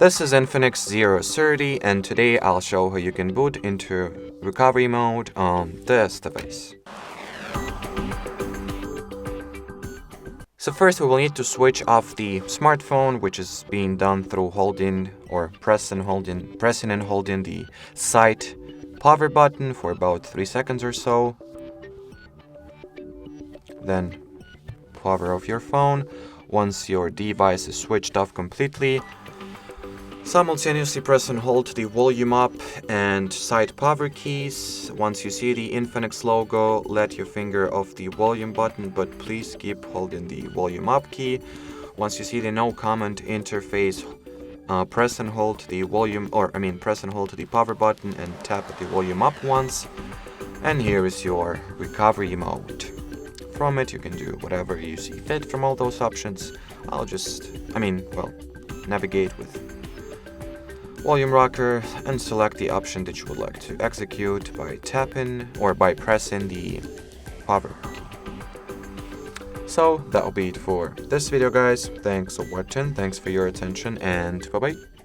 This is INFINIX Zero 30, and today I'll show how you can boot into recovery mode on this device. So first we will need to switch off the smartphone, which is being done through holding or pressing and holding the side power button for about 3 seconds or so. Then power off your phone. Once your device is switched off completely, simultaneously press and hold the volume up and side power keys. Once you see the INFINIX logo, let your finger off the volume button, but please keep holding the volume up key. Once you see the no comment interface, press and hold the power button and tap the volume up once. And here is your recovery mode. From it you can do whatever you see fit from all those options. I'll just, navigate with volume rocker and select the option that you would like to execute by tapping or by pressing the power key. So that'll be it for this video, guys. Thanks for watching, thanks for your attention, and bye bye.